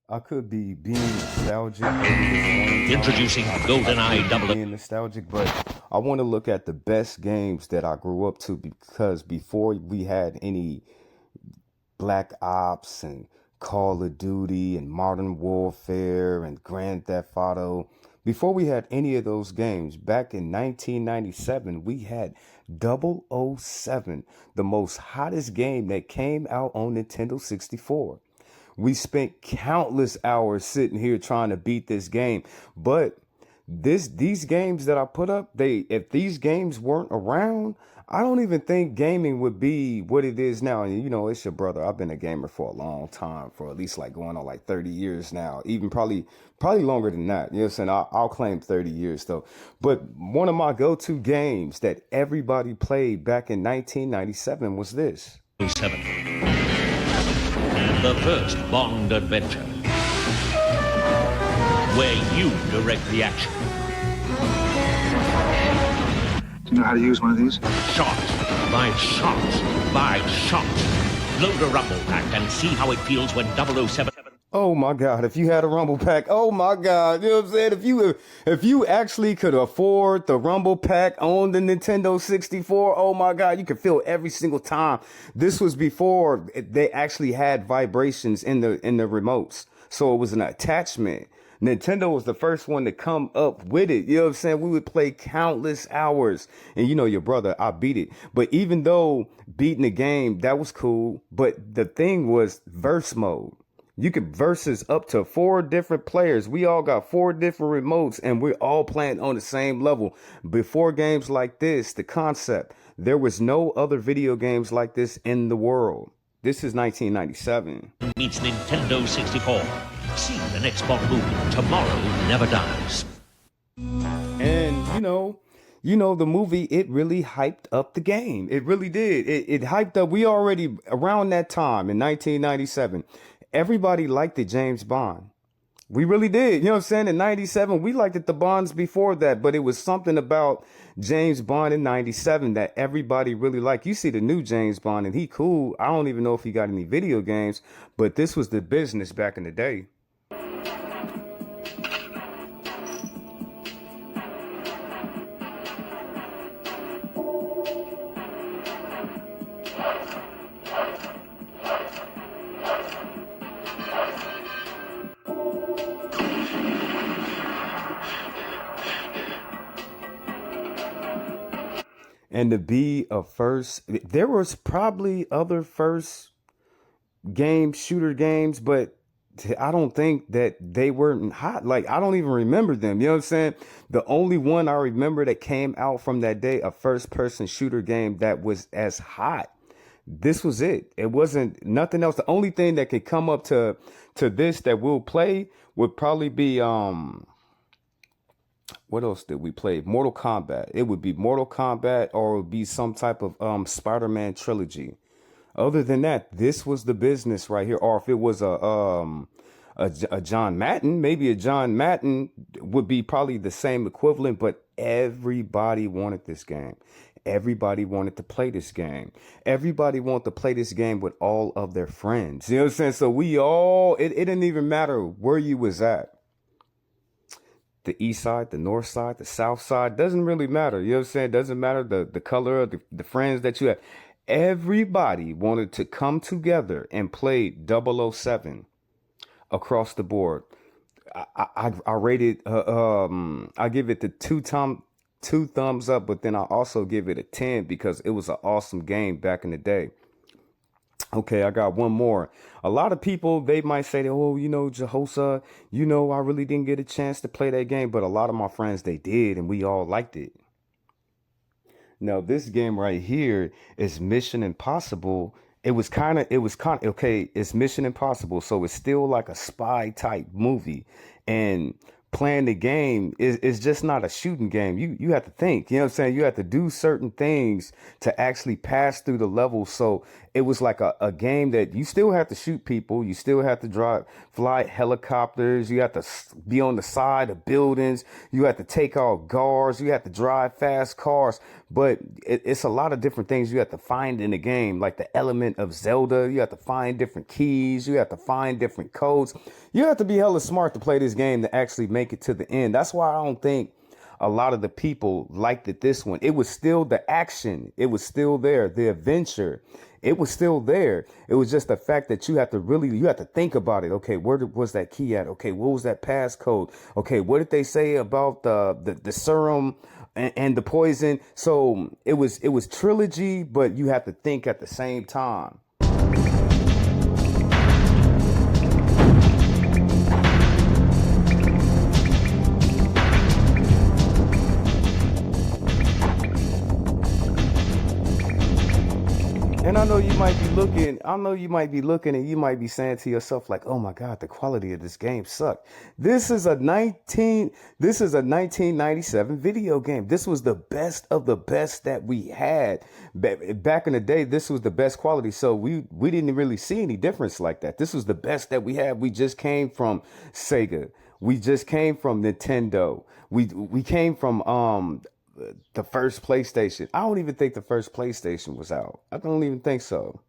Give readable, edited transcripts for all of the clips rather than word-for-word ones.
I could be being nostalgic early this morning time. Introducing I GoldenEye could be 007. being nostalgic, but I want to look at the best games that I grew up to because before we had any Black Ops and Call of Duty and Modern Warfare and Grand Theft Auto, before we had any of those games, back in 1997, we had 007, the most hottest game that came out on Nintendo 64. We spent countless hours sitting here trying to beat this game, but these games that I put up, they if these games weren't around, I don't even think gaming would be what it is now. And you know, it's your brother. I've been a gamer for a long time, for at least like going on like 30 years now, even probably longer than that. You know what I'm saying? I'll claim 30 years though. But one of my go-to games that everybody played back in 1997 was this. And the first Bond adventure, where you direct the action. Do you know how to use one of these? Shot by shot by shot. Load a rumble pack and see how it feels when 007. Oh my God, if you had a Rumble Pack, oh my God, you know what I'm saying? If you actually could afford the Rumble Pack on the Nintendo 64, oh my God, you could feel every single time. This was before they actually had vibrations in the remotes. So it was an attachment. Nintendo was the first one to come up with it. You know what I'm saying? We would play countless hours. And you know, your brother, I beat it. But even though beating the game, that was cool. But the thing was verse mode. You could versus up to 4 different players. We all got 4 different remotes and we're all playing on the same level. Before games like this, the concept, there was no other video games like this in the world. This is 1997. Meets Nintendo 64. See the next Bond movie, Tomorrow Never Dies. And you know, the movie, it really hyped up the game. It really did. It hyped up. We already around that time in 1997. Everybody liked it, James Bond. We really did. You know what I'm saying? In 97, we liked it, the Bonds before that, but it was something about James Bond in 97 that everybody really liked. You see the new James Bond and he cool. I don't even know if he got any video games, but this was the business back in the day. And to be a first, there was probably other first game shooter games, but I don't think that they weren't hot. Like, I don't even remember them. You know what I'm saying? The only one I remember that came out from that day, a first person shooter game that was as hot. This was it. It wasn't nothing else. The only thing that could come up to this that we'll play would probably be what else did we play? Mortal Kombat. It would be Mortal Kombat or it would be some type of Spider-Man trilogy. Other than that, this was the business right here. Or if it was a John Madden, maybe a John Madden would be probably the same equivalent, but everybody wanted this game. Everybody wanted to play this game. Everybody wanted to play this game with all of their friends. You know what I'm saying? So we all, it didn't even matter where you was at. The east side, the north side, the south side, doesn't really matter. You know what I'm saying? Doesn't matter the color of the friends that you have. Everybody wanted to come together and play 007 across the board. I rated, I give it the two thumbs up, but then I also give it a 10 because it was an awesome game back in the day. Okay, I got one more. A lot of people, they might say, oh, you know, Jehosa, you know, I really didn't get a chance to play that game. But a lot of my friends, they did, and we all liked it. Now, this game right here is Mission Impossible. Okay, it's Mission Impossible. So it's still like a spy type movie. And playing the game is just not a shooting game. You have to think, you know what I'm saying? You have to do certain things to actually pass through the levels. So it was like a game that you still have to shoot people. You still have to fly helicopters. You have to be on the side of buildings. You have to take out guards. You have to drive fast cars. But it's a lot of different things you have to find in the game, like the element of Zelda. You have to find different keys. You have to find different codes. You have to be hella smart to play this game to actually make it to the end. That's why I don't think a lot of the people liked it this one. It was still the action. It was still there. The adventure. It was still there. It was just the fact that you have to think about it. Okay, where was that key at? Okay, what was that passcode? Okay, what did they say about the serum and the poison? So it was trilogy, but you have to think at the same time. And I know you might be looking and you might be saying to yourself like, oh my God, the quality of this game sucked. This is a 1997 video game. This was the best of the best that we had. Back in the day, this was the best quality. So we didn't really see any difference like that. This was the best that we had. We just came from Sega. We just came from Nintendo. We came from the first PlayStation. I don't even think the first PlayStation was out. I don't even think so.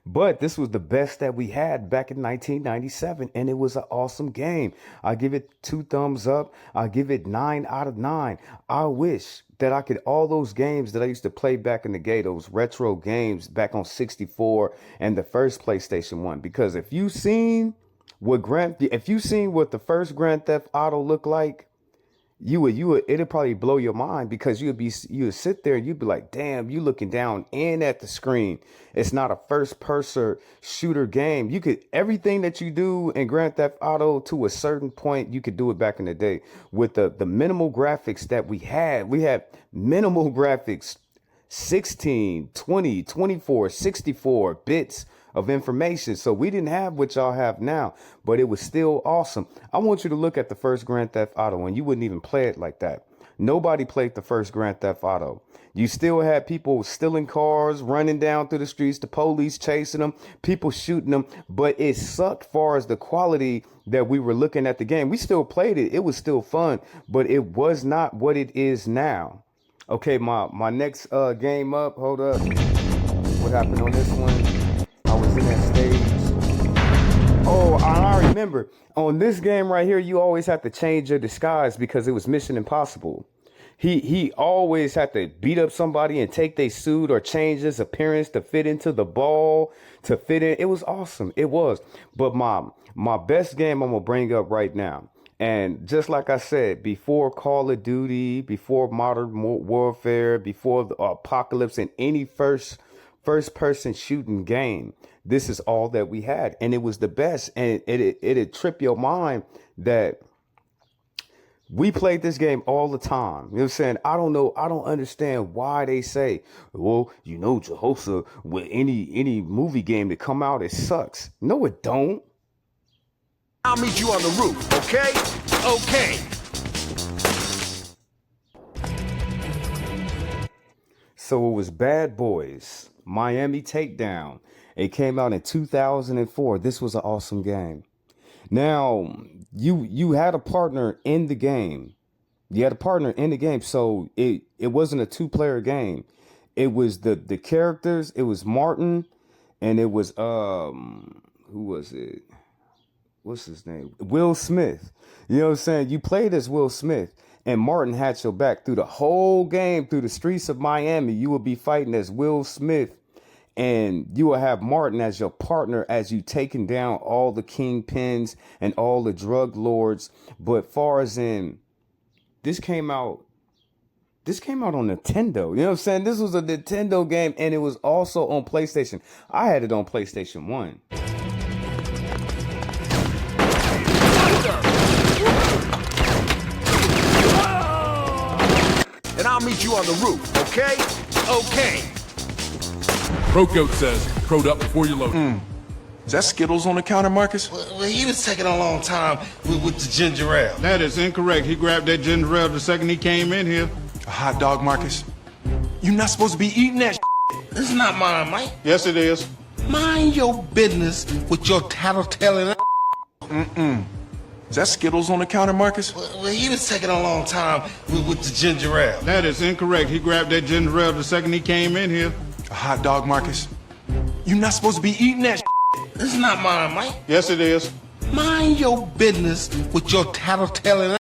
But this was the best that we had back in 1997, and it was an awesome game. I give it 2 thumbs up. I give it 9 out of 9. I wish that I could, all those games that I used to play back in the day, those retro games back on 64 and the first PlayStation 1, because if you seen what the first Grand Theft Auto looked like, it'd probably blow your mind, because you would sit there and you'd be like, damn, you looking down and at the screen. It's not a first person shooter game. Everything that you do in Grand Theft Auto to a certain point, you could do it back in the day with the minimal graphics that we had. We had minimal graphics, 16, 20, 24, 64 bits of information. So we didn't have what y'all have now, but it was still awesome. I want you to look at the first Grand Theft Auto, and you wouldn't even play it like that. Nobody played the first Grand Theft Auto. You still had people stealing cars, running down through the streets, the police chasing them, people shooting them, but it sucked far as the quality that we were looking at the game. We still played it. It was still fun, but it was not what it is now. Okay, my next game up. Hold up. What happened on this one? I was in that stage. Oh, I remember. On this game right here, you always have to change your disguise because it was Mission Impossible. He always had to beat up somebody and take their suit or change his appearance to fit into the ball, to fit in. It was awesome. It was. But my best game I'm going to bring up right now. And just like I said, before Call of Duty, before Modern Warfare, before the Apocalypse, and any first person shooting game, this is all that we had, and it was the best. And it'd trip your mind that we played this game all the time. You know what I'm saying? I don't understand why they say, well, Jehoshaphat, with any movie game that come out, it sucks. No, it don't. I'll meet you on the roof, okay? Okay. So it was Bad Boys, Miami Takedown. It came out in 2004. This was an awesome game. Now, you had a partner in the game. So it wasn't a 2-player game. It was the characters. It was Martin, and it was who was it? What's his name? Will Smith. You know what I'm saying? You played as Will Smith, and Martin had your back through the whole game, through the streets of Miami. You would be fighting as Will Smith, and you will have Martin as your partner as you taking down all the kingpins and all the drug lords. But far as in, this came out on Nintendo. You know what I'm saying? This was a Nintendo game, and it was also on PlayStation. I had it on PlayStation 1. And I'll meet you on the roof, okay? Okay. Pro Goat says, crowed up before you load. Is that Skittles on the counter, Marcus? Well, he was taking a long time with the ginger ale. That is incorrect. He grabbed that ginger ale the second he came in here. A hot dog, Marcus? You're not supposed to be eating that. This is not mine, Mike. Yes, it is. Mind your business with your tattletelling. Is that Skittles on the counter, Marcus? Well, he was taking a long time with the ginger ale. That is incorrect. He grabbed that ginger ale the second he came in here. A hot dog, Marcus? You're not supposed to be eating that. This is not mine, Mike. Yes, it is. Mind your business with your tattletelling.